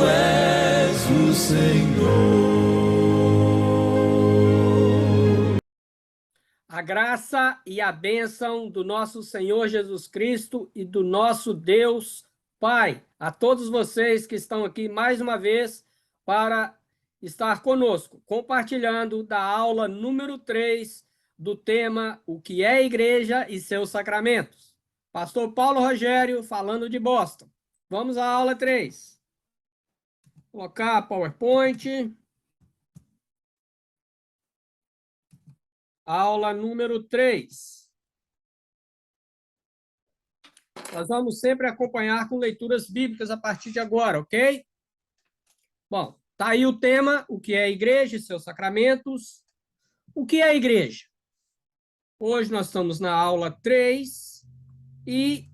és o Senhor. A graça e a bênção do nosso Senhor Jesus Cristo e do nosso Deus Pai, a todos vocês que estão aqui mais uma vez para estar conosco, compartilhando da aula número 3 do tema O que é Igreja e seus Sacramentos. Pastor Paulo Rogério falando de Boston. Vamos à aula 3. Colocar a PowerPoint. Aula número 3. Nós vamos sempre acompanhar com leituras bíblicas a partir de agora, ok? Bom, tá aí o tema, o que é a igreja e seus sacramentos. O que é a igreja? Hoje nós estamos na aula 3 e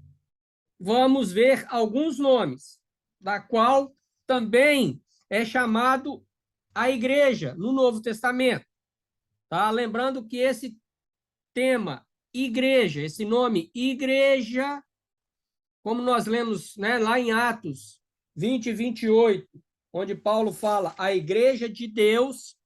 vamos ver alguns nomes, da qual também é chamado a igreja no Novo Testamento. Tá? Lembrando que esse tema, igreja, esse nome, igreja, como nós lemos, né, lá em Atos 20 e 28, onde Paulo fala, a igreja de Deus,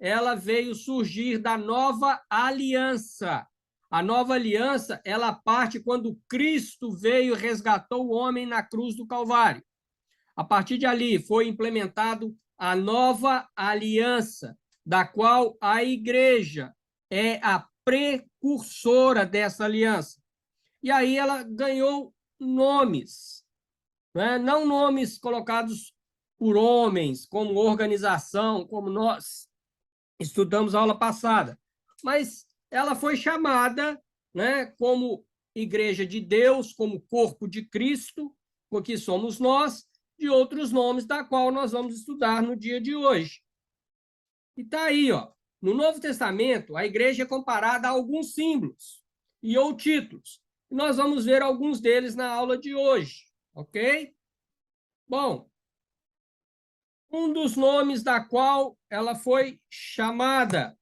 ela veio surgir da nova aliança. A nova aliança, ela parte quando Cristo veio e resgatou o homem na cruz do Calvário. A partir de ali foi implementado a nova aliança, da qual a igreja é a precursora dessa aliança. E aí ela ganhou nomes, né? Não nomes colocados por homens, como organização, como nós estudamos a aula passada, mas ela foi chamada, né, como Igreja de Deus, como corpo de Cristo, porque somos nós, de outros nomes, da qual nós vamos estudar no dia de hoje. E está aí, ó, no Novo Testamento, a igreja é comparada a alguns símbolos e ou títulos. E nós vamos ver alguns deles na aula de hoje, ok? Bom, um dos nomes da qual ela foi chamada.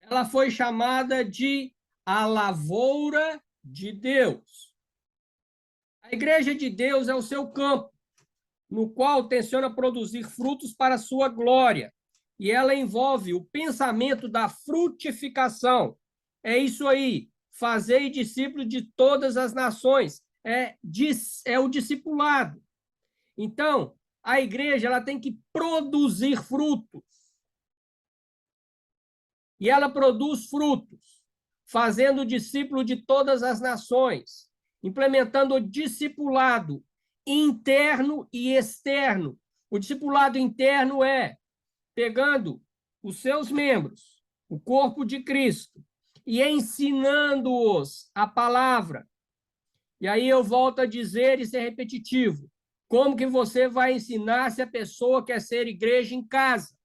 Ela foi chamada de a lavoura de Deus. A igreja de Deus é o seu campo, no qual tenciona produzir frutos para a sua glória. E ela envolve o pensamento da frutificação. É isso aí, fazei discípulos de todas as nações. É o discipulado. Então, a igreja ela tem que produzir frutos. E ela produz frutos, fazendo discípulo de todas as nações, implementando o discipulado interno e externo. O discipulado interno é pegando os seus membros, o corpo de Cristo, e ensinando-os a palavra. E aí eu volto a dizer e ser repetitivo. Como que você vai ensinar se a pessoa quer ser igreja em casa?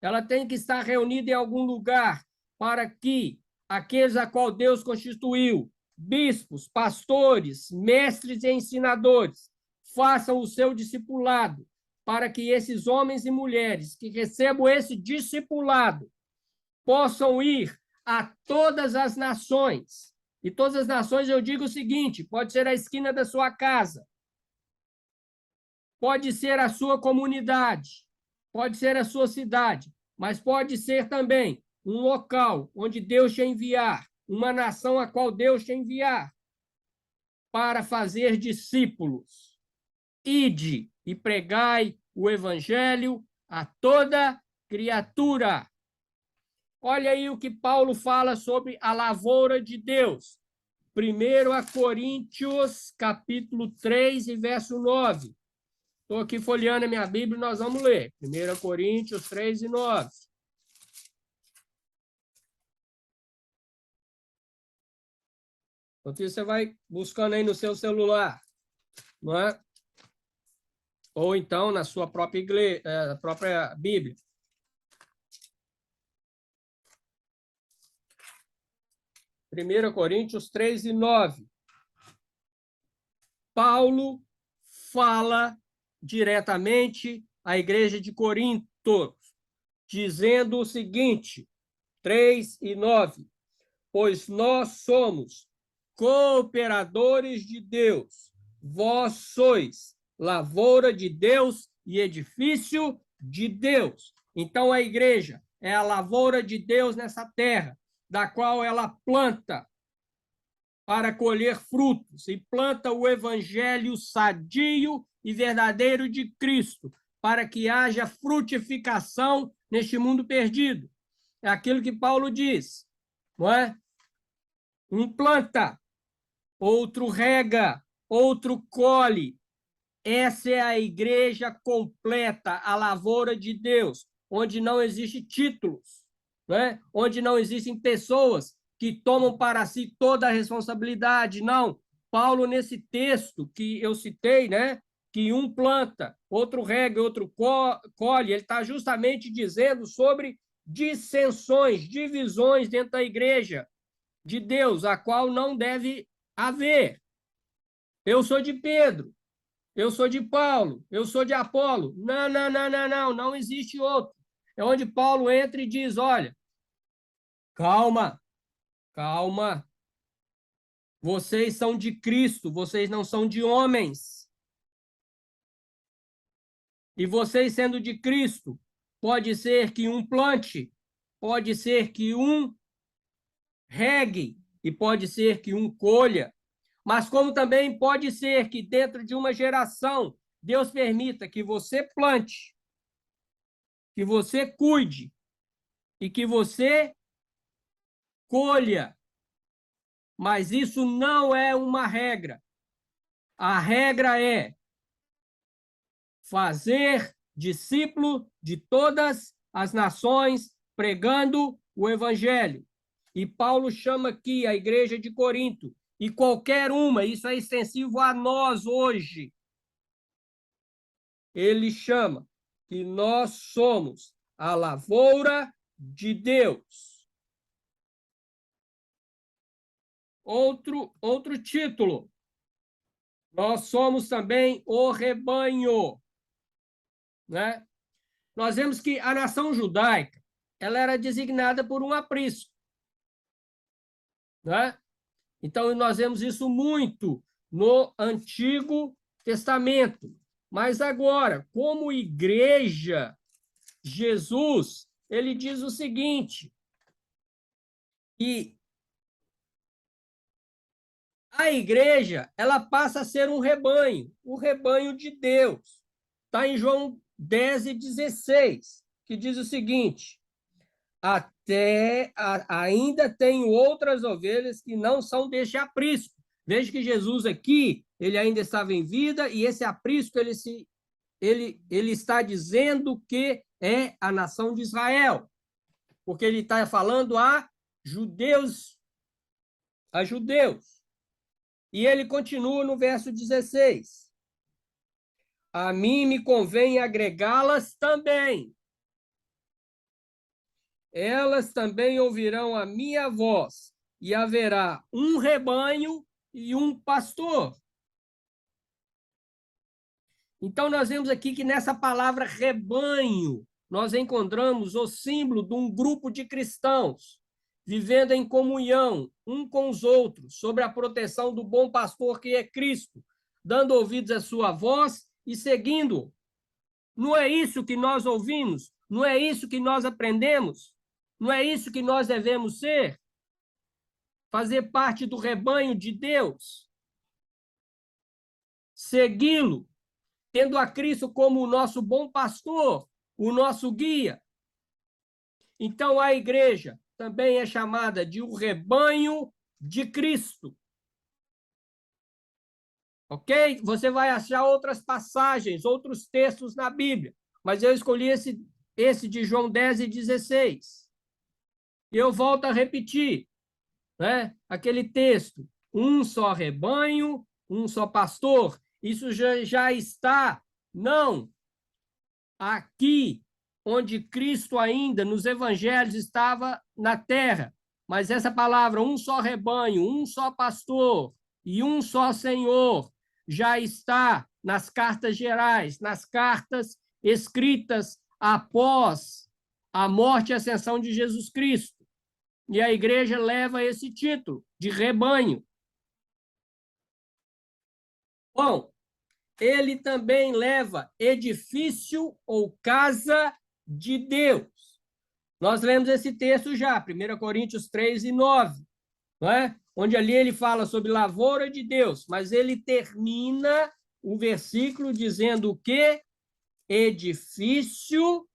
Ela tem que estar reunida em algum lugar para que aqueles a qual Deus constituiu, bispos, pastores, mestres e ensinadores, façam o seu discipulado, para que esses homens e mulheres que recebam esse discipulado possam ir a todas as nações. E todas as nações, eu digo o seguinte, pode ser a esquina da sua casa, pode ser a sua comunidade, pode ser a sua cidade, mas pode ser também um local onde Deus te enviar, uma nação a qual Deus te enviar, para fazer discípulos. Ide e pregai o evangelho a toda criatura. Olha aí o que Paulo fala sobre a lavoura de Deus. 1 Coríntios, capítulo 3 e verso 9. Estou aqui folheando a minha Bíblia e nós vamos ler. 1 Coríntios 3 e 9. Enquanto isso, você vai buscando aí no seu celular, não é? Ou então na sua própria Bíblia. Primeira Coríntios 3 e 9. Paulo fala diretamente à igreja de Corinto, dizendo o seguinte, 3 e 9. Pois nós somos cooperadores de Deus. Vós sois lavoura de Deus e edifício de Deus. Então, a igreja é a lavoura de Deus nessa terra, da qual ela planta para colher frutos, e planta o evangelho sadio e verdadeiro de Cristo, para que haja frutificação neste mundo perdido. É aquilo que Paulo diz, não é? Um planta, outro rega, outro colhe. Essa é a igreja completa, a lavoura de Deus, onde não existe títulos, né? Onde não existem pessoas que tomam para si toda a responsabilidade. Não. Paulo, nesse texto que eu citei, né? Que um planta, outro rega, outro colhe, ele está justamente dizendo sobre dissensões, divisões dentro da igreja de Deus, a qual não deve haver. Eu sou de Pedro, eu sou de Paulo, eu sou de Apolo. Não, não, não, não, não, não existe outro. É onde Paulo entra e diz, olha, calma, calma. Vocês são de Cristo, vocês não são de homens. E vocês sendo de Cristo, pode ser que um plante, pode ser que um regue, e pode ser que um colha. Mas como também pode ser que dentro de uma geração, Deus permita que você plante, que você cuide e que você colha. Mas isso não é uma regra. A regra é fazer discípulo de todas as nações, pregando o evangelho. E Paulo chama aqui a igreja de Corinto, e qualquer uma, isso é extensivo a nós hoje. Ele chama que nós somos a lavoura de Deus. Outro título. Nós somos também o rebanho, né? Nós vemos que a nação judaica, ela era designada por um aprisco, né? Então, nós vemos isso muito no Antigo Testamento. Mas agora, como igreja, Jesus, ele diz o seguinte, que a igreja, ela passa a ser um rebanho, o rebanho de Deus. Está em João 10:16, que diz o seguinte, ainda tenho outras ovelhas que não são deste aprisco. Veja que Jesus aqui, ele ainda estava em vida, e esse aprisco, ele está dizendo que é a nação de Israel, porque ele está falando a judeus. E ele continua no verso 16. A mim me convém agregá-las também. Elas também ouvirão a minha voz, e haverá um rebanho e um pastor. Então, nós vemos aqui que nessa palavra rebanho, nós encontramos o símbolo de um grupo de cristãos vivendo em comunhão, um com os outros, sob a proteção do bom pastor que é Cristo, dando ouvidos à sua voz e seguindo. Não é isso que nós ouvimos? Não é isso que nós aprendemos? Não é isso que nós devemos ser? Fazer parte do rebanho de Deus? Segui-lo, tendo a Cristo como o nosso bom pastor, o nosso guia. Então, a igreja também é chamada de o rebanho de Cristo. Ok? Você vai achar outras passagens, outros textos na Bíblia, mas eu escolhi esse de João 10:16. E eu volto a repetir, né? Aquele texto, um só rebanho, um só pastor. Isso já está, não, aqui, onde Cristo ainda, nos evangelhos, estava na terra. Mas essa palavra, um só rebanho, um só pastor e um só Senhor, já está nas cartas gerais, nas cartas escritas após a morte e ascensão de Jesus Cristo. E a igreja leva esse título de rebanho. Bom, ele também leva edifício ou casa de Deus. Nós lemos esse texto já, 1 Coríntios 3:9, não é? Onde ali ele fala sobre lavoura de Deus, mas ele termina o versículo dizendo o quê? Edifício,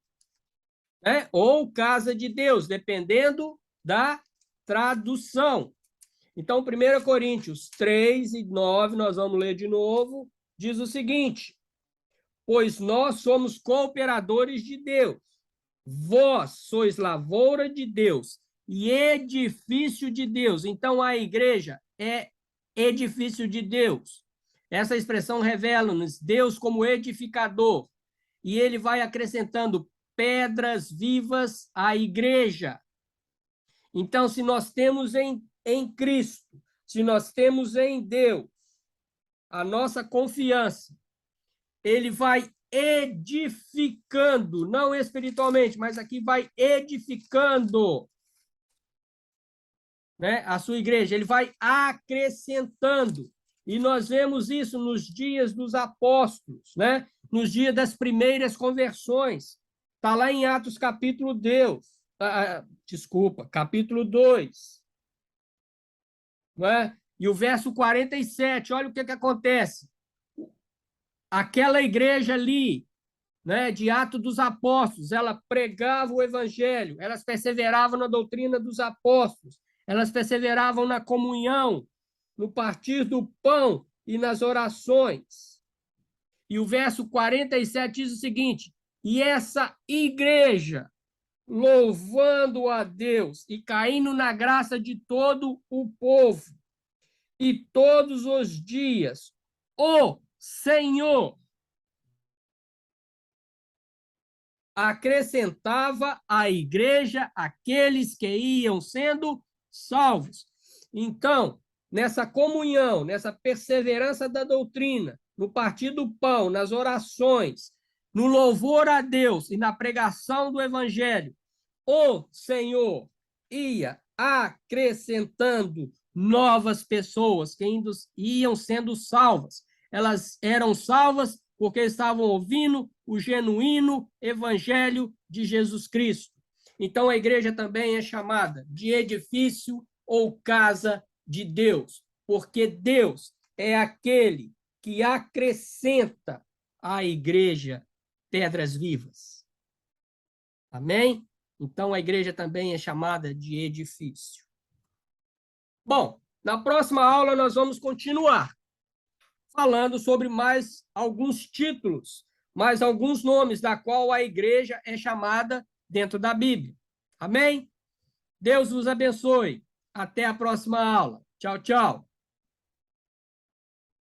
né? Ou casa de Deus, dependendo da tradução. Então, 1 Coríntios 3:9, nós vamos ler de novo, diz o seguinte: pois nós somos cooperadores de Deus, vós sois lavoura de Deus e edifício de Deus. Então, a igreja é edifício de Deus. Essa expressão revela-nos Deus como edificador, e ele vai acrescentando pedras vivas à igreja. Então, se nós temos em Cristo, se nós temos em Deus a nossa confiança, ele vai edificando, não espiritualmente, mas aqui vai edificando, né, a sua igreja, ele vai acrescentando. E nós vemos isso nos dias dos apóstolos, né? Nos dias das primeiras conversões. Está lá em Atos capítulo 2, né? E o verso 47, olha o que acontece. Aquela igreja ali, né, de Atos dos Apóstolos, ela pregava o evangelho, elas perseveravam na doutrina dos apóstolos, elas perseveravam na comunhão, no partir do pão e nas orações. E o verso 47 diz o seguinte: e essa igreja, louvando a Deus e caindo na graça de todo o povo, e todos os dias o Senhor acrescentava à igreja aqueles que iam sendo salvos. Então, nessa comunhão, nessa perseverança da doutrina, no partir do pão, nas orações, no louvor a Deus e na pregação do evangelho, o Senhor ia acrescentando novas pessoas que iam sendo salvas. Elas eram salvas porque estavam ouvindo o genuíno evangelho de Jesus Cristo. Então, a igreja também é chamada de edifício ou casa de Deus, porque Deus é aquele que acrescenta à igreja pedras vivas. Amém? Então, a igreja também é chamada de edifício. Bom, na próxima aula nós vamos continuar falando sobre mais alguns títulos, mais alguns nomes da qual a igreja é chamada dentro da Bíblia. Amém? Deus vos abençoe. Até a próxima aula. Tchau, tchau.